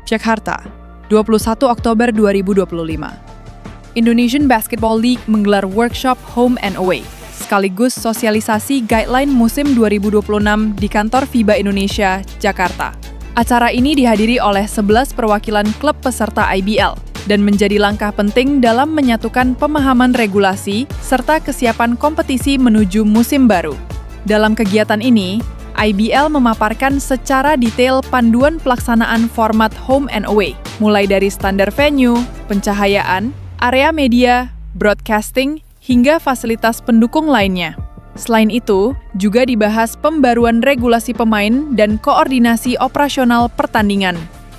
Jakarta, 21 Oktober 2025. Indonesian Basketball League menggelar workshop home and away, sekaligus sosialisasi guideline musim 2026 di kantor FIBA Indonesia, Jakarta. Acara ini dihadiri oleh 11 perwakilan klub peserta IBL dan menjadi langkah penting dalam menyatukan pemahaman regulasi serta kesiapan kompetisi menuju musim baru. Dalam kegiatan ini, IBL memaparkan secara detail panduan pelaksanaan format home and away, mulai dari standar venue, pencahayaan, area media, broadcasting, hingga fasilitas pendukung lainnya. Selain itu, juga dibahas pembaruan regulasi pemain dan koordinasi operasional pertandingan.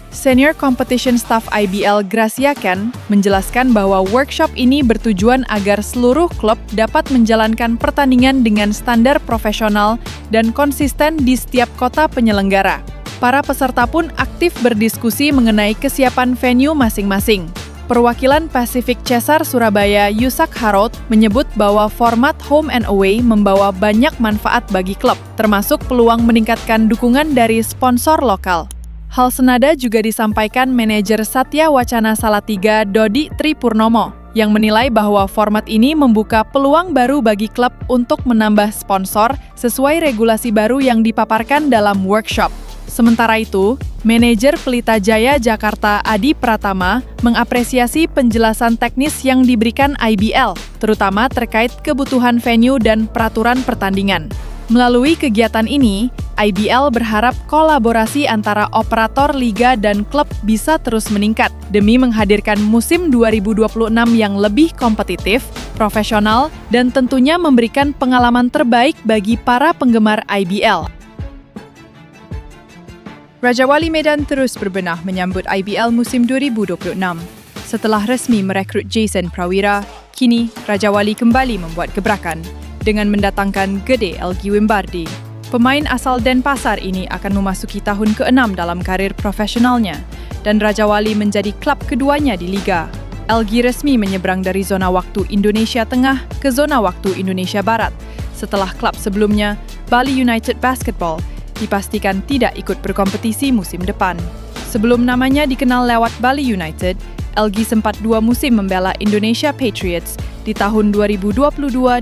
Senior Competition Staff IBL Gracia Ken menjelaskan bahwa workshop ini bertujuan agar seluruh klub dapat menjalankan pertandingan dengan standar profesional dan konsisten di setiap kota penyelenggara. Para peserta pun aktif berdiskusi mengenai kesiapan venue masing-masing. Perwakilan Pacific Cesar Surabaya Yusak Harod menyebut bahwa format home and away membawa banyak manfaat bagi klub, termasuk peluang meningkatkan dukungan dari sponsor lokal. Hal senada juga disampaikan manajer Satya Wacana Salatiga Dodi Tripurnomo, yang menilai bahwa format ini membuka peluang baru bagi klub untuk menambah sponsor sesuai regulasi baru yang dipaparkan dalam workshop. Sementara itu, manajer Pelita Jaya Jakarta Adi Pratama mengapresiasi penjelasan teknis yang diberikan IBL, terutama terkait kebutuhan venue dan peraturan pertandingan. Melalui kegiatan ini, IBL berharap kolaborasi antara operator liga dan klub bisa terus meningkat demi menghadirkan musim 2026 yang lebih kompetitif, profesional, dan tentunya memberikan pengalaman terbaik bagi para penggemar IBL. Raja Wali Medan terus berbenah menyambut IBL musim 2026. Setelah resmi merekrut Jason Prawira, kini Raja Wali kembali membuat gebrakan dengan mendatangkan Gede Elgi Wimbardi. Pemain asal Denpasar ini akan memasuki tahun ke-6 dalam karir profesionalnya, dan Raja Wali menjadi klub keduanya di Liga. Elgi resmi menyeberang dari zona waktu Indonesia Tengah ke zona waktu Indonesia Barat, setelah klub sebelumnya, Bali United Basketball, dipastikan tidak ikut berkompetisi musim depan. Sebelum namanya dikenal lewat Bali United, Elgi sempat 2 musim membela Indonesia Patriots di tahun 2022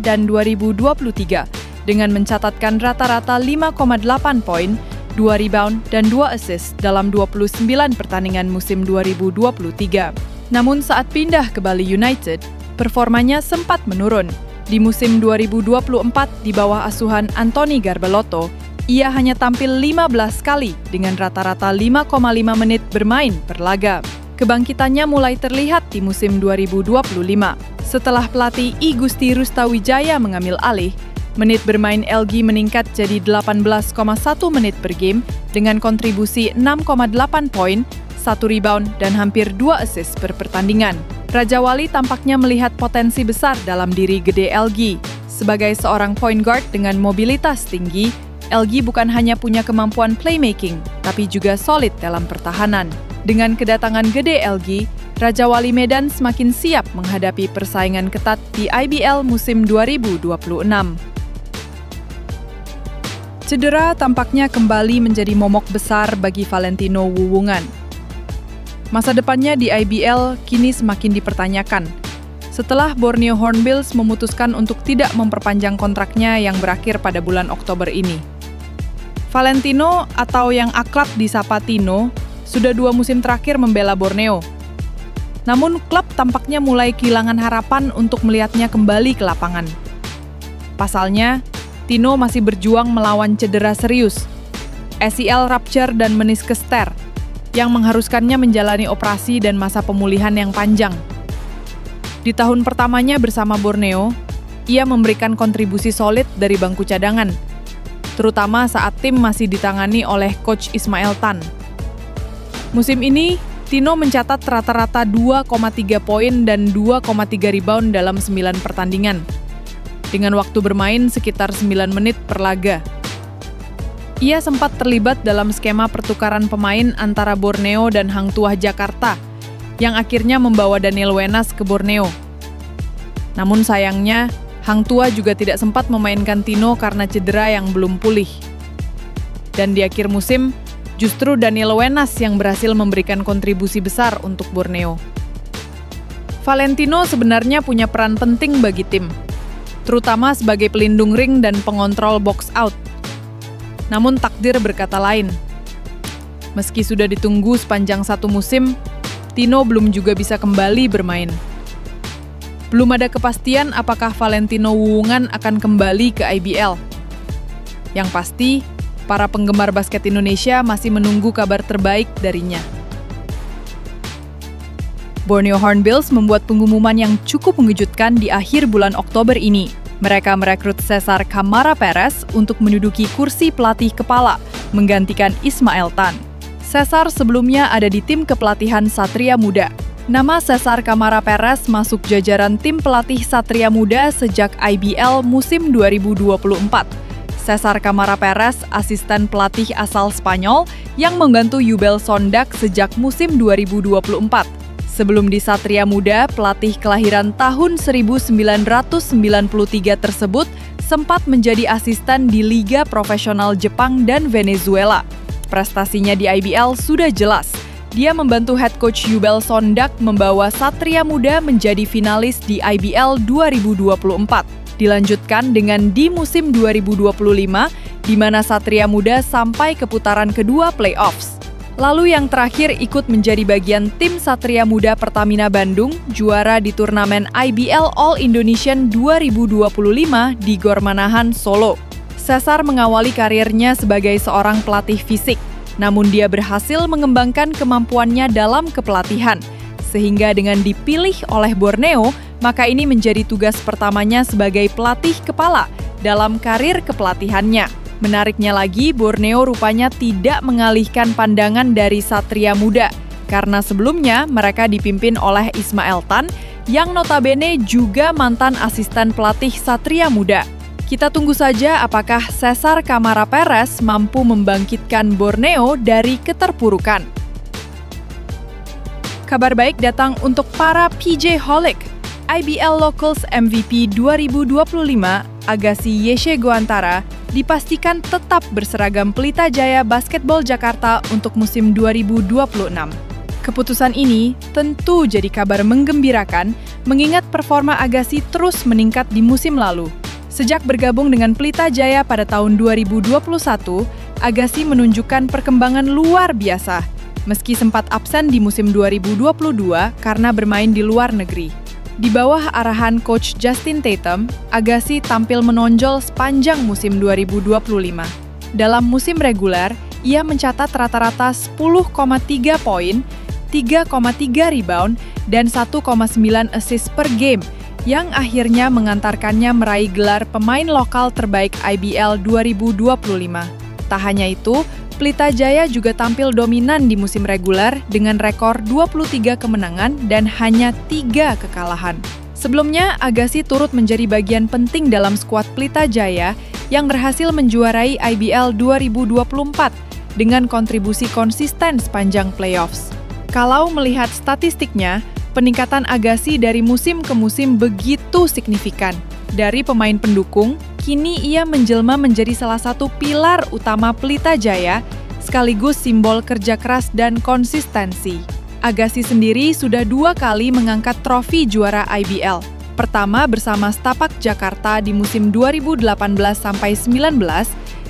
dan 2023 dengan mencatatkan rata-rata 5,8 poin, 2 rebound, dan 2 assist dalam 29 pertandingan musim 2023. Namun saat pindah ke Bali United, performanya sempat menurun. Di musim 2024 di bawah asuhan Anthony Garbelotto, ia hanya tampil 15 kali dengan rata-rata 5,5 menit bermain per laga. Kebangkitannya mulai terlihat di musim 2025. Setelah pelatih I Gusti Rustawijaya mengambil alih, menit bermain Elgi meningkat jadi 18,1 menit per game dengan kontribusi 6,8 poin, 1 rebound, dan hampir 2 assist per pertandingan. Raja Wali tampaknya melihat potensi besar dalam diri Gede Elgi. Sebagai seorang point guard dengan mobilitas tinggi, Elgi bukan hanya punya kemampuan playmaking, tapi juga solid dalam pertahanan. Dengan kedatangan Gede Elgi, Raja Wali Medan semakin siap menghadapi persaingan ketat di IBL musim 2026. Cedera tampaknya kembali menjadi momok besar bagi Valentino Wuwungan. Masa depannya di IBL kini semakin dipertanyakan, setelah Borneo Hornbills memutuskan untuk tidak memperpanjang kontraknya yang berakhir pada bulan Oktober ini. Valentino, atau yang akrab disapa Tino, sudah 2 musim terakhir membela Borneo. Namun klub tampaknya mulai kehilangan harapan untuk melihatnya kembali ke lapangan. Pasalnya, Tino masih berjuang melawan cedera serius, ACL rupture dan meniscus tear, yang mengharuskannya menjalani operasi dan masa pemulihan yang panjang. Di tahun pertamanya bersama Borneo, ia memberikan kontribusi solid dari bangku cadangan, terutama saat tim masih ditangani oleh Coach Ismail Tan. Musim ini, Tino mencatat rata-rata 2,3 poin dan 2,3 rebound dalam 9 pertandingan, dengan waktu bermain sekitar 9 menit per laga. Ia sempat terlibat dalam skema pertukaran pemain antara Borneo dan Hang Tuah Jakarta, yang akhirnya membawa Daniel Wenas ke Borneo. Namun sayangnya, Hang Tuah juga tidak sempat memainkan Tino karena cedera yang belum pulih. Dan di akhir musim, Justru Daniel Wenas yang berhasil memberikan kontribusi besar untuk Borneo. Valentino sebenarnya punya peran penting bagi tim, terutama sebagai pelindung ring dan pengontrol box out. Namun takdir berkata lain. Meski sudah ditunggu sepanjang satu musim, Tino belum juga bisa kembali bermain. Belum ada kepastian apakah Valentino Wuungan akan kembali ke IBL. Yang pasti, para penggemar basket Indonesia masih menunggu kabar terbaik darinya. Borneo Hornbills membuat pengumuman yang cukup mengejutkan di akhir bulan Oktober ini. Mereka merekrut Cesar Camara Perez untuk menduduki kursi pelatih kepala, menggantikan Ismael Tan. Cesar sebelumnya ada di tim kepelatihan Satria Muda. Nama Cesar Camara Perez masuk jajaran tim pelatih Satria Muda sejak IBL musim 2024. Cesar Camara Perez, asisten pelatih asal Spanyol yang membantu Yubel Sondak sejak musim 2024. Sebelum di Satria Muda, pelatih kelahiran tahun 1993 tersebut sempat menjadi asisten di Liga Profesional Jepang dan Venezuela. Prestasinya di IBL sudah jelas. Dia membantu head coach Yubel Sondak membawa Satria Muda menjadi finalis di IBL 2024. Dilanjutkan dengan di musim 2025, di mana Satria Muda sampai ke putaran kedua playoffs. Lalu yang terakhir ikut menjadi bagian tim Satria Muda Pertamina Bandung, juara di turnamen IBL All Indonesian 2025 di Gor Manahan, Solo. Cesar mengawali karirnya sebagai seorang pelatih fisik, namun dia berhasil mengembangkan kemampuannya dalam kepelatihan, sehingga dengan dipilih oleh Borneo, maka ini menjadi tugas pertamanya sebagai pelatih kepala dalam karir kepelatihannya. Menariknya lagi, Borneo rupanya tidak mengalihkan pandangan dari Satria Muda, karena sebelumnya mereka dipimpin oleh Ismael Tan, yang notabene juga mantan asisten pelatih Satria Muda. Kita tunggu saja apakah Cesar Camara Perez mampu membangkitkan Borneo dari keterpurukan. Kabar baik datang untuk para PJ Holic. IBL Locals MVP 2025, Agassi Yeshe Goantara, dipastikan tetap berseragam Pelita Jaya Basketball Jakarta untuk musim 2026. Keputusan ini tentu jadi kabar menggembirakan, mengingat performa Agassi terus meningkat di musim lalu. Sejak bergabung dengan Pelita Jaya pada tahun 2021, Agassi menunjukkan perkembangan luar biasa, meski sempat absen di musim 2022 karena bermain di luar negeri. Di bawah arahan Coach Justin Tatum, Agassi tampil menonjol sepanjang musim 2025. Dalam musim reguler, ia mencatat rata-rata 10,3 poin, 3,3 rebound, dan 1,9 assist per game, yang akhirnya mengantarkannya meraih gelar pemain lokal terbaik IBL 2025. Tak hanya itu, Pelita Jaya juga tampil dominan di musim reguler dengan rekor 23 kemenangan dan hanya 3 kekalahan. Sebelumnya, Agassi turut menjadi bagian penting dalam skuad Pelita Jaya yang berhasil menjuarai IBL 2024 dengan kontribusi konsisten sepanjang playoffs. Kalau melihat statistiknya, peningkatan Agassi dari musim ke musim begitu signifikan. Dari pemain pendukung, kini ia menjelma menjadi salah satu pilar utama Pelita Jaya, sekaligus simbol kerja keras dan konsistensi. Agassi sendiri sudah 2 kali mengangkat trofi juara IBL. Pertama bersama Setapak Jakarta di musim 2018-19,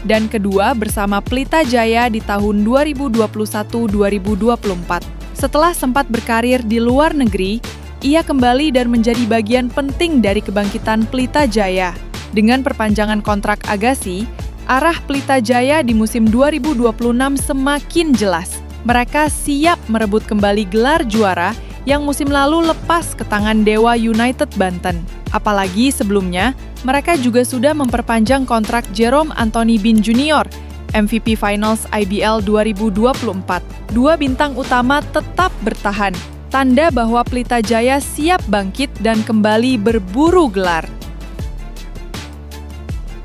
dan kedua bersama Pelita Jaya di tahun 2021-2024. Setelah sempat berkarir di luar negeri, ia kembali dan menjadi bagian penting dari kebangkitan Pelita Jaya. Dengan perpanjangan kontrak Agassi, arah Pelita Jaya di musim 2026 semakin jelas. Mereka siap merebut kembali gelar juara yang musim lalu lepas ke tangan Dewa United Banten. Apalagi sebelumnya, mereka juga sudah memperpanjang kontrak Jerome Anthony Bin Jr., MVP Finals IBL 2024. 2 bintang utama tetap bertahan, tanda bahwa Pelita Jaya siap bangkit dan kembali berburu gelar.